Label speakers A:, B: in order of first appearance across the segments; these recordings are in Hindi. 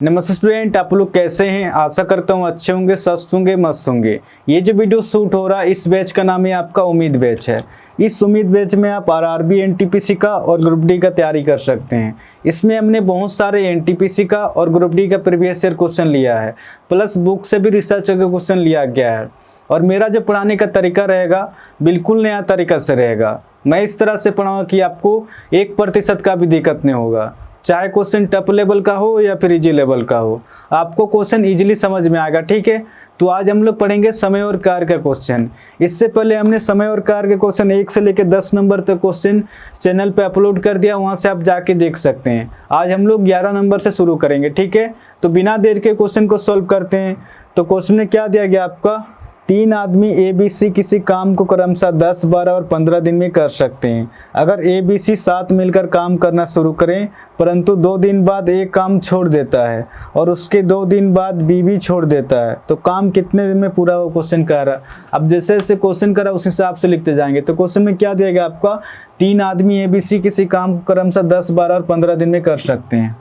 A: नमस्ते स्टूडेंट, आप लोग कैसे हैं। आशा करता हूँ अच्छे होंगे, स्वस्थ होंगे, मस्त होंगे। ये जो वीडियो शूट हो रहा है इस बैच का नाम है आपका उम्मीद बैच है। इस उम्मीद बैच में आप आरआरबी एनटीपीसी का और ग्रुप डी का तैयारी कर सकते हैं। इसमें हमने बहुत सारे एनटीपीसी का और ग्रुप डी का प्रीवियस ईयर क्वेश्चन लिया है, प्लस बुक से भी रिसर्च करके क्वेश्चन लिया गया है। और मेरा जो पढ़ाने का तरीका रहेगा बिल्कुल नया तरीका से रहेगा। मैं इस तरह से पढ़ाऊंगा कि आपको 1% का भी दिक्कत नहीं होगा, चाहे क्वेश्चन टफ लेवल का हो या फिर इजी लेवल का हो, आपको क्वेश्चन इजीली समझ में आएगा। ठीक है, तो आज हम लोग पढ़ेंगे समय और कार्य का क्वेश्चन। इससे पहले हमने समय और कार्य के क्वेश्चन 1 से लेकर 10 नंबर तक क्वेश्चन चैनल पे अपलोड कर दिया, वहां से आप जाके देख सकते हैं। आज हम लोग 11 नंबर से शुरू करेंगे। ठीक है, तो बिना देर के क्वेश्चन को सॉल्व करते हैं। तो क्वेश्चन में क्या दिया गया आपका, 3 आदमी ABC किसी काम को क्रमशः 10, 12 और 15 दिन में कर सकते हैं। अगर ABC साथ मिलकर काम करना शुरू करें परंतु 2 दिन बाद एक काम छोड़ देता है और उसके 2 दिन बाद B भी छोड़ देता है, तो काम कितने दिन में पूरा हो क्वेश्चन कह रहा। अब जैसे जैसे क्वेश्चन करा उस हिसाब से लिखते जाएंगे। तो क्वेश्चन में क्या दिया गया आपका, 3 आदमी ABC किसी काम को क्रमशः 10, 12 और 15 दिन में कर सकते हैं।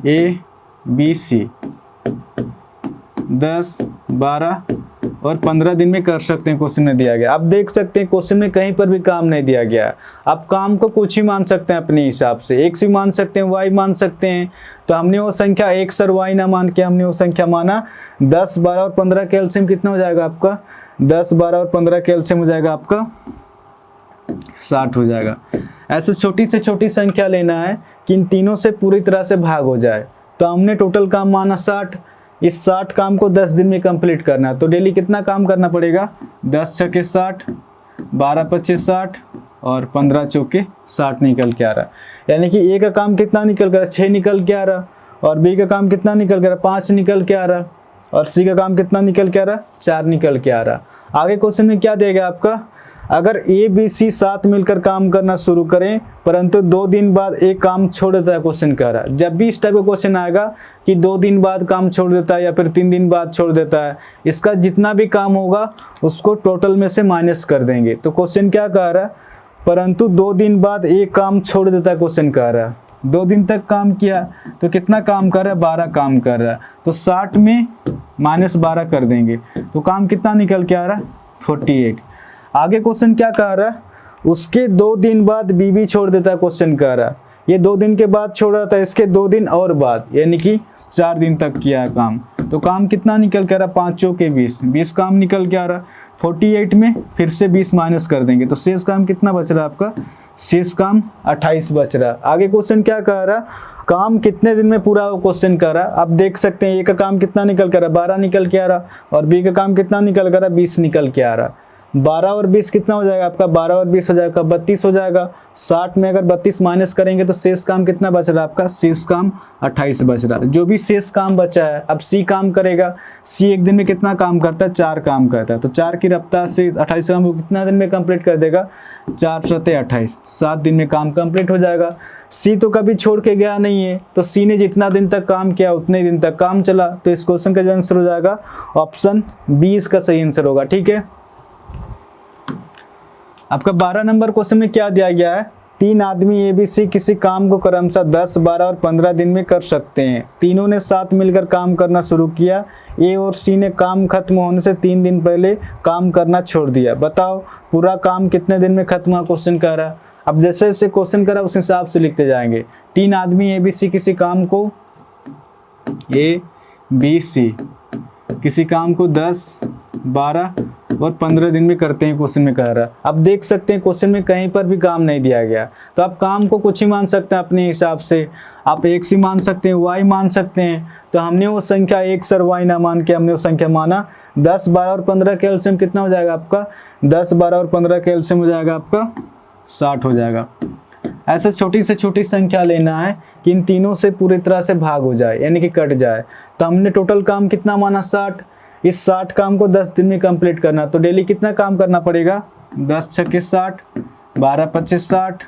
A: ABC 10, 12 और 15 दिन में कर सकते हैं, क्वेश्चन में दिया गया। आप देख सकते हैं क्वेश्चन में कहीं पर भी काम नहीं दिया गया। आप काम को कुछ ही मान सकते हैं अपने हिसाब से, x भी मान सकते हैं, y मान सकते हैं। तो हमने वो संख्या x और y ना मान के हमने वो संख्या माना 10, 12 और 15 का एलसीएम कितना हो जाएगा आपका, 10, 12 और 15 का एलसीएम हो जाएगा आपका 60 हो जाएगा। ऐसे छोटी से छोटी संख्या लेना है कि इन तीनों से पूरी तरह से भाग हो जाए। तो हमने टोटल काम माना 60। इस 60 काम को 10 दिन में कंप्लीट करना है, तो डेली कितना काम करना पड़ेगा, 10 छक्के 60, 12 पच्चे 60 और 15 चौके 60 निकल के आ रहा। यानी कि A का काम कितना निकल कर 6 निकल के आ रहा, और B का काम कितना निकल के आ रहा, 5 निकल के आ रहा, और C का काम कितना निकल के आ रहा, 4 निकल के आ रहा। आगे क्वेश्चन में क्या देगा आपका, अगर ABC साथ मिलकर काम करना शुरू करें परंतु 2 दिन बाद एक काम छोड़ देता है, क्वेश्चन कह रहा है। जब भी इस टाइप का क्वेश्चन आएगा कि 2 दिन बाद काम छोड़ देता है या फिर 3 दिन बाद छोड़ देता है, इसका जितना भी काम होगा उसको टोटल में से माइनस कर देंगे। तो क्वेश्चन क्या कह रहा है, परंतु 2 दिन बाद एक काम छोड़ देता है, क्वेश्चन कह रहा है। 2 दिन तक काम किया तो कितना काम कर रहा है, 12 काम कर रहा है। तो 60 में -12 कर देंगे, तो काम कितना निकल के आ रहा है, 48। आगे क्वेश्चन क्या कह रहा है, उसके 2 दिन बाद B भी छोड़ देता है, क्वेश्चन कह रहा है। ये 2 दिन के बाद छोड़ रहा था, इसके 2 दिन और बाद, यानी कि 4 दिन तक किया है काम। तो काम कितना निकल के आ रहा, 5 चौके 20 काम निकल के आ रहा। 48 में फिर से 20 माइनस कर देंगे, तो शेष काम कितना बच रहा है आपका, शेष काम 28 बच रहा। आगे क्वेश्चन क्या कह रहा, काम कितने दिन में पूरा हो, क्वेश्चन कह रहा। आप देख सकते हैं A का काम कितना निकल के आ रहा, 12 निकल के आ रहा, और B का काम कितना निकल के आ रहा, 20 निकल के आ रहा। 12 और 20 कितना हो जाएगा आपका, 12 और 20 हो जाएगा 32 हो जाएगा। 60 में अगर 32 माइनस करेंगे तो शेष काम कितना बच रहा है आपका, शेष काम 28 बच रहा है। जो भी शेष काम बचा है अब C काम करेगा। C एक दिन में कितना काम करता है, 4 काम करता है। तो 4 की रफ्तार से 28 काम को कितना दिन में कंप्लीट कर देगा, 4 सते 28, 7 दिन में काम कंप्लीट हो जाएगा। C तो कभी छोड़ के गया नहीं है, तो C ने जितना दिन तक काम किया उतने दिन तक काम चला। तो इस क्वेश्चन का जो आंसर हो जाएगा ऑप्शन बी इसका सही आंसर होगा। ठीक है, आपका 12 नंबर क्वेश्चन में क्या दिया गया है, 3 आदमी ABC किसी काम को क्रमशः 10, 12 और 15 दिन में कर सकते हैं। तीनों ने साथ मिलकर काम करना शुरू किया। A और C ने काम खत्म होने से 3 दिन पहले काम करना छोड़ दिया। बताओ पूरा काम कितने दिन में खत्म हुआ, क्वेश्चन कर रहा है। अब जैसे जैसे क्वेश्चन करा उस हिसाब से लिखते जाएंगे। 3 आदमी ABC किसी काम को ABC किसी काम को 10, 12 और 15 दिन में करते हैं, क्वेश्चन में कह रहा है। अब देख सकते हैं क्वेश्चन में कहीं पर भी काम नहीं दिया गया, तो आप काम को कुछ ही मान सकते हैं अपने हिसाब से। आप x ही मान सकते हैं, y मान सकते हैं। तो हमने वो संख्या x और y ना मान के हमने वो संख्या माना 10, 12 और 15 का एलसीएम कितना हो जाएगा आपका, 10, 12 और 15 का एलसीएम हो जाएगा आपका 60 हो जाएगा। ऐसे छोटी से छोटी संख्या लेना है कि इन तीनों से पूरी तरह से भाग हो जाए, यानी कि कट जाए। तो हमने टोटल काम कितना माना 60। इस 60 काम को 10 दिन में कंप्लीट करना, तो डेली कितना काम करना पड़ेगा, 10 छक्के 60, 12 पच्चे 60,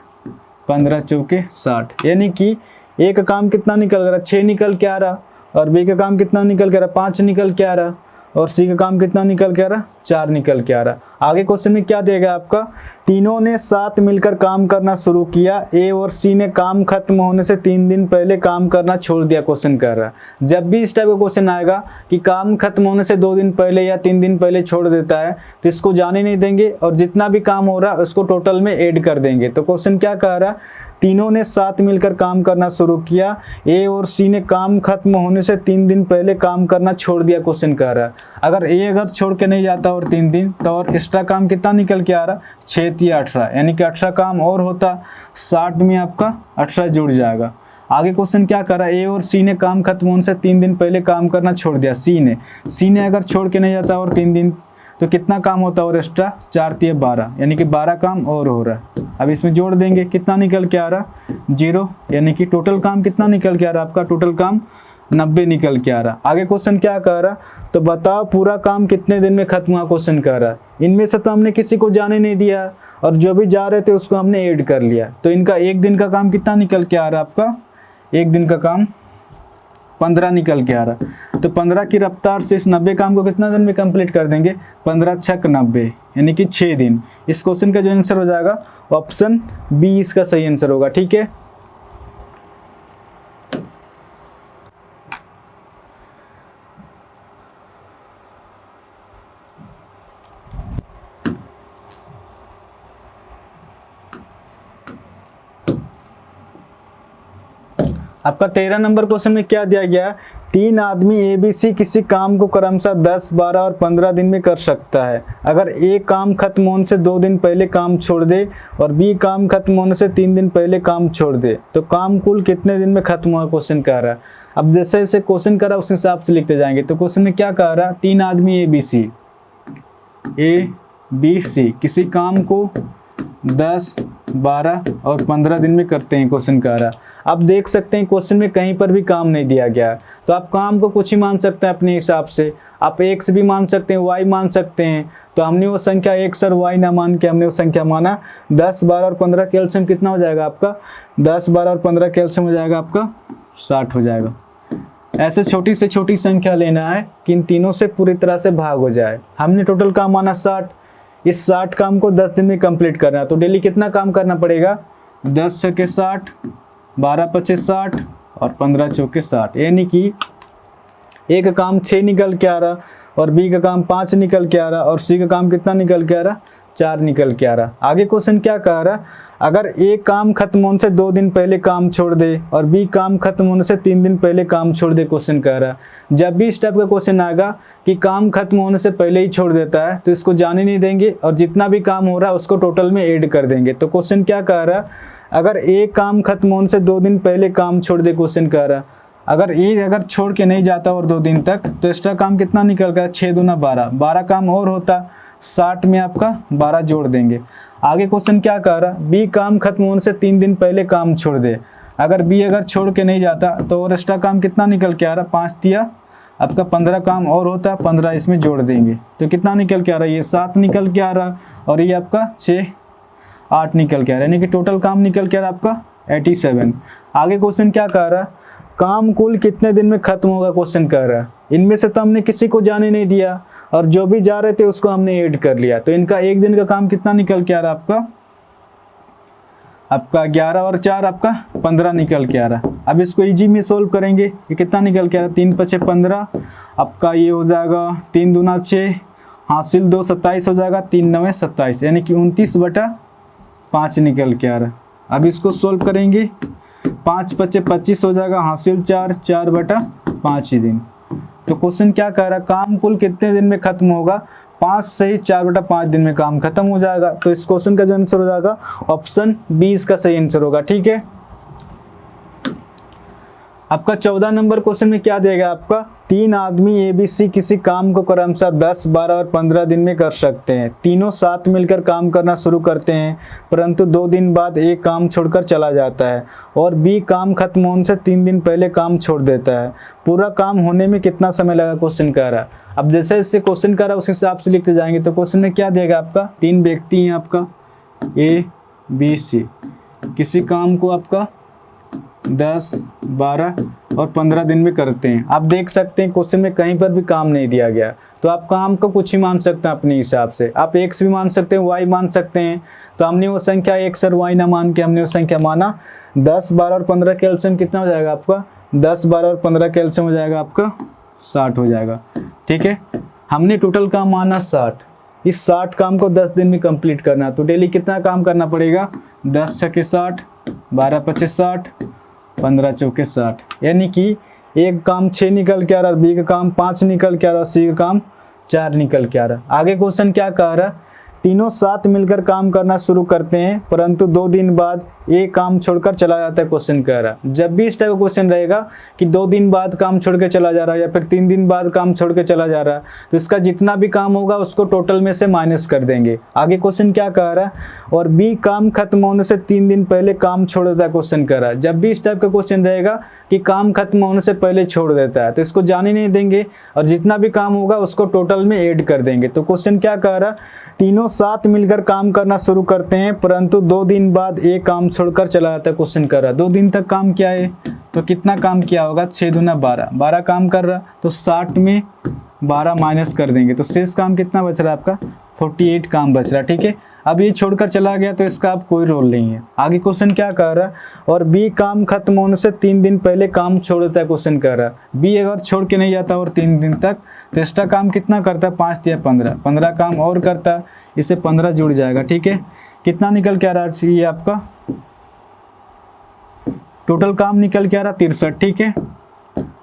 A: 15 चौके 60। यानी कि A का काम कितना निकल रहा, 6 निकल के आ रहा, और B का काम कितना निकल के आ रहा, 5 निकल के आ रहा, और C का काम कितना निकल के आ रहा, 4 निकल के आ रहा। आगे क्वेश्चन में क्या देगा आपका, तीनों ने साथ मिलकर काम करना शुरू किया, ए और सी ने काम खत्म होने से 3 दिन पहले काम करना छोड़ दिया। क्वेश्चन कर रहा है जब भी इस टाइप का क्वेश्चन आएगा कि काम खत्म होने से 2 दिन पहले या 3 दिन पहले छोड़ देता है तो इसको जाने नहीं देंगे और जितना भी काम हो रहा है उसको टोटल में ऐड कर देंगे। तो क्वेश्चन क्या कह रहा है, तीनों ने साथ मिलकर काम करना शुरू किया, ए और सी ने काम खत्म होने से 3 दिन पहले काम करना छोड़ दिया। क्वेश्चन कह रहा है अगर ए अगर छोड़ के नहीं जाता और 3 दिन तो और एक्स्ट्रा काम कितना निकल के आ रहा, 6 या 18, यानी कि 18 काम और होता, 60 में आपका 18 जुड़ जाएगा। आगे क्वेश्चन क्या कर रहा है, ए और सी ने काम खत्म होने से 3 दिन पहले काम करना छोड़ दिया। सी ने अगर छोड़ के नहीं जाता और 3 दिन तो कितना काम होता और एक्स्ट्रा, 4 या 12, यानी कि 12 काम और हो रहा है। अब इसमें जोड़ देंगे, कितना निकल के आ रहा, 0, यानी कि टोटल काम कितना निकल के आ रहा आपका, टोटल काम 90 निकल के आ रहा। आगे क्वेश्चन क्या कह रहा, तो बताओ पूरा काम कितने दिन में खत्म हुआ। क्वेश्चन कह रहा इनमें से तो हमने किसी को जाने नहीं दिया और जो भी जा रहे थे उसको हमने ऐड कर लिया, तो इनका 1 दिन का काम कितना निकल के आ रहा आपका, 1 दिन का काम 15 निकल के आ रहा। तो 15 की रफ्तार से इस 90 काम को कितना दिन में कंप्लीट कर देंगे, 15 छक 90, यानी कि 6 दिन। इस क्वेश्चन का जो आंसर हो जाएगा ऑप्शन बी इसका सही आंसर होगा। ठीक है, आपका 13 नंबर क्वेश्चन में क्या दिया गया, 3 आदमी ए बी सी किसी काम को क्रमशः 10, 12 और 15 दिन में कर सकता है। अगर ए काम खत्म होने से 2 दिन पहले काम छोड़ दे और बी काम खत्म होने से 3 दिन पहले काम छोड़ दे तो काम कुल कितने दिन में खत्म हुआ। क्वेश्चन कह रहा है, अब जैसे जैसे क्वेश्चन कर रहा है उस हिसाब से लिखते जाएंगे। तो क्वेश्चन में क्या कह रहा है, 3 आदमी ए बी सी किसी काम को 10, 12 और 15 दिन में करते हैं। क्वेश्चन कह रहा है, आप देख सकते हैं क्वेश्चन में कहीं पर भी काम नहीं दिया गया है, तो आप काम को कुछ ही मान सकते हैं अपने हिसाब से। आप x भी मान सकते हैं, y मान सकते हैं। तो हमने वो संख्या x और y ना मान के हमने वो संख्या माना 10, 12 और 15 के एलसीएम कितना हो जाएगा आपका, 10, 12 और 15 के एलसीएम हो जाएगा आपका 60 हो जाएगा। ऐसे छोटी से छोटी संख्या लेना है कि इन तीनों से पूरी तरह से भाग हो जाए। हमने टोटल काम माना 60, इस 60 काम को 10 दिन में कंप्लीट करना है। तो डेली कितना काम करना पड़ेगा, 10 छके 60, 12 पचे 60 और 15 चौके 60, यानी कि ए का काम 6 निकल के आ रहा और बी का काम 5 निकल के आ रहा और सी का काम कितना निकल के आ रहा, 4 निकल के आ रहा। आगे क्वेश्चन क्या कह रहा, अगर ए काम खत्म होने से 2 दिन पहले काम छोड़ दे और बी काम खत्म होने से 3 दिन पहले काम छोड़ दे। क्वेश्चन कह रहा जब भी इस टाइप का क्वेश्चन आएगा कि काम खत्म होने से पहले ही छोड़ देता है तो इसको जाने नहीं देंगे और जितना भी काम हो रहा है उसको टोटल में ऐड कर देंगे। तो क्वेश्चन क्या कह रहा, अगर ए काम खत्म होने से 2 दिन पहले काम छोड़ दे। क्वेश्चन कह रहा अगर ए अगर छोड़ के नहीं जाता और 2 दिन तक तो एक्स्ट्रा काम कितना निकल गया, 6 दूना 12, 12 काम और होता, 60 में आपका 12 जोड़ देंगे। आगे क्वेश्चन क्या कह रहा, बी काम खत्म होने से 3 दिन पहले काम छोड़ दे। अगर बी अगर छोड़ के नहीं जाता तो और एक्स्ट्रा काम कितना निकल के आ रहा, 5 दिया आपका 15 काम और होता, 15 इसमें जोड़ देंगे तो कितना निकल के आ रहा है, ये 7 निकल के आ रहा और ये आपका 6, 8 निकल के आ रहा है, यानी कि टोटल काम निकल के आ रहा आपका 87। आगे क्वेश्चन क्या कह रहा, काम कुल कितने दिन में खत्म होगा। क्वेश्चन कह रहा इनमें से तो हमने किसी को जाने नहीं दिया और जो भी जा रहे थे उसको हमने ऐड कर लिया, तो इनका 1 दिन का काम कितना निकल के आ रहा आपका 11 और 4 आपका 15 निकल के आ रहा। अब इसको इजी में सोल्व करेंगे, ये कितना निकल के आ रहा, 3 पचे 15 आपका ये हो जाएगा 3 दूना 6, हासिल 2 27 हो जाएगा, 3 9 27, यानी कि 29/5 निकल के आ रहा। अब इसको सोल्व करेंगे, 5 पचे 25 हो जाएगा, हासिल 4, 4/5 ही दिन। तो क्वेश्चन क्या कह रहा है, काम कुल कितने दिन में खत्म होगा, 5 सही 4/5 दिन में काम खत्म हो जाएगा। तो इस क्वेश्चन का जो आंसर हो जाएगा ऑप्शन बी इसका सही आंसर होगा। ठीक है, आपका 14 नंबर क्वेश्चन में क्या देगा, आपका 3 आदमी ए बी सी किसी काम को क्रमशः 10, 12 और 15 दिन में कर सकते हैं। तीनों साथ मिलकर काम करना शुरू करते हैं परंतु 2 दिन बाद एक काम छोड़कर चला जाता है और बी काम खत्म होने से 3 दिन पहले काम छोड़ देता है। पूरा काम होने में कितना समय लगा। क्वेश्चन कह रहा है, अब जैसे जैसे क्वेश्चन कह रहा है उस हिसाब से लिखते जाएंगे। तो क्वेश्चन में क्या देगा, आपका 3 व्यक्ति हैं आपका ए बी सी, किसी काम को आपका 10, 12 और 15 दिन में करते हैं। आप देख सकते हैं क्वेश्चन में कहीं पर भी काम नहीं दिया गया, तो आप काम को कुछ ही मान सकते हैं अपने हिसाब से। आप x भी मान सकते हैं, y मान सकते हैं। तो हमने वो संख्या x और y ना मान के हमने वो संख्या माना। 10, 12 और 15 का एलसीएम कितना हो जाएगा आपका? 10, 12 और 15 का एलसीएम हो जाएगा आपका 60 हो जाएगा। ठीक है, हमने टोटल काम माना 60। इस 60 काम को 10 दिन में कंप्लीट करना, तो डेली कितना काम करना पड़ेगा? 10 छके 60, 12 पचे 60, 15 चौके 60, यानी कि एक काम 6 निकल के आ रहा है, बी का काम 5 निकल के आ रहा है, सी का काम 4 निकल के आ रहा है। आगे क्वेश्चन क्या कह रहा है? तीनों साथ मिलकर काम करना शुरू करते हैं, परंतु 2 दिन बाद एक काम छोड़कर चला जाता है। क्वेश्चन कह रहा है जब भी इस टाइप का क्वेश्चन रहेगा कि 2 दिन बाद काम छोड़ के चला जा रहा है या फिर 3 दिन बाद काम छोड़ के चला जा रहा है, तो इसका जितना भी काम होगा उसको टोटल में से माइनस कर देंगे। आगे क्वेश्चन क्या कह रहा है? और बी काम खत्म होने से 3 दिन पहले काम छोड़ देता है। क्वेश्चन कह रहा है जब भी इस टाइप का क्वेश्चन रहेगा कि काम खत्म होने से पहले छोड़ देता है, तो इसको जाने नहीं देंगे और जितना भी काम होगा उसको टोटल में ऐड कर देंगे। तो क्वेश्चन क्या कह रहा है? तीनों साथ मिलकर काम करना शुरू करते हैं, परंतु 2 दिन बाद एक काम छोड़कर चला जाता है। क्वेश्चन कर रहा है 2 दिन तक काम किया है, तो कितना काम किया होगा? 6 दूना 12, 12 काम कर रहा, तो 60 में 12 माइनस कर देंगे, तो शेष काम कितना बच रहा है आपका? 48 काम बच रहा है। ठीक है, अब ये छोड़कर चला गया तो इसका अब कोई रोल नहीं है। आगे क्वेश्चन क्या कह रहा है? और बी काम खत्म होने से 3 दिन पहले काम छोड़ देता है। क्वेश्चन कह रहा है बी अगर छोड़ के नहीं जाता और 3 दिन तक, तो एक्स्ट्रा काम कितना करता है? 5 या 15, 15 काम और करता है, इससे 15 जुड़ जाएगा। ठीक है, कितना निकल के आ रहा है? ये आपका टोटल काम निकल के आ रहा 63। ठीक है,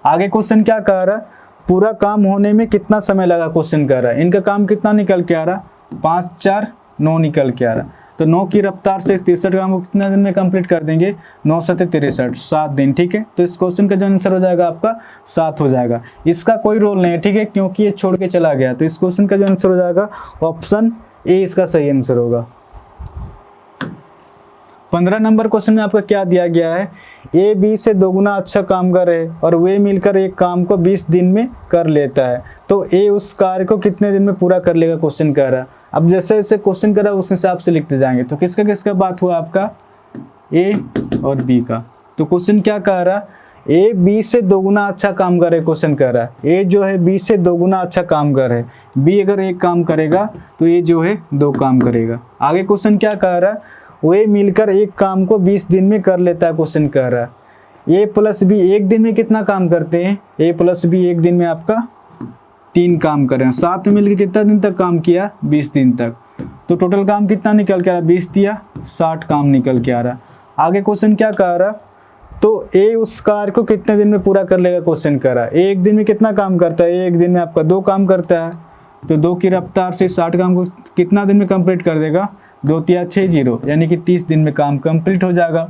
A: आगे क्वेश्चन क्या कह रहा है? पूरा काम होने में कितना समय लगा? क्वेश्चन कह रहा है इनका काम कितना निकल के आ रहा? 5, 4, 9 निकल के आ रहा, तो 9 की रफ्तार से 63 काम को कितना दिन में कंप्लीट कर देंगे? 9 7 63, 7 दिन। ठीक है, तो इस क्वेश्चन का जो आंसर हो जाएगा आपका 7 हो जाएगा। इसका कोई रोल नहीं है, ठीक है, क्योंकि ये छोड़ के चला गया, तो इस क्वेश्चन का जो आंसर हो जाएगा ऑप्शन ए इसका सही आंसर होगा। 15 नंबर क्वेश्चन में आपका क्या दिया गया है? ए बी से 2 गुना अच्छा काम कर रहे और वे मिलकर एक काम को 20 दिन में कर लेता है, तो ए उस कार्य को कितने दिन में पूरा कर लेगा? क्वेश्चन कह रहा है। अब जैसे जैसे क्वेश्चन कर रहा है उस हिसाब से लिखते जाएंगे। तो किसका किसका बात हुआ आपका? ए और बी का। तो क्वेश्चन क्या कह रहा है? ए बी से 2 गुना अच्छा काम कर रहे। क्वेश्चन कह रहा है ए जो है बी से 2 गुना अच्छा काम कर रहे, बी अगर एक काम करेगा तो ए जो है 2 काम करेगा। आगे क्वेश्चन क्या कह रहा है? वे मिलकर एक काम को 20 दिन में कर लेता है। क्वेश्चन कह रहा है ए प्लस बी एक दिन में कितना काम करते हैं? ए प्लस बी एक दिन में आपका 3 काम कर रहे हैं, साथ में मिलकर कितना दिन तक काम किया? 20 दिन तक। तो टोटल काम कितना निकल के आ रहा? 20 दिया 60 काम निकल के आ रहा। आगे क्वेश्चन क्या कह रहा? तो ए उस कार्य को कितने दिन में पूरा कर लेगा? क्वेश्चन कह रहा है ए एक दिन में कितना काम करता है? एक दिन में आपका 2 काम करता है, तो 2 की रफ्तार से 60 काम को कितना दिन में कंप्लीट कर देगा? 2 तिया 6 0, यानी कि 30 दिन में काम कंप्लीट हो जाएगा।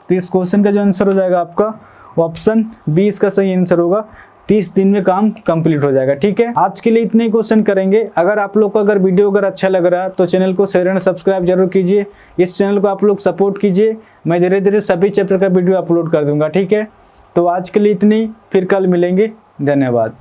A: तो इस क्वेश्चन का जो आंसर हो जाएगा आपका ऑप्शन बी इसका सही आंसर होगा, 30 दिन में काम कंप्लीट हो जाएगा। ठीक है, आज के लिए इतने ही क्वेश्चन करेंगे। अगर आप लोग को अगर वीडियो अगर अच्छा लग रहा है तो चैनल को शेयर एंड सब्सक्राइब जरूर कीजिए। इस चैनल को आप लोग सपोर्ट कीजिए, मैं धीरे धीरे सभी चैप्टर का वीडियो अपलोड कर दूंगा। ठीक है, तो आज के लिए इतनी, फिर कल मिलेंगे। धन्यवाद।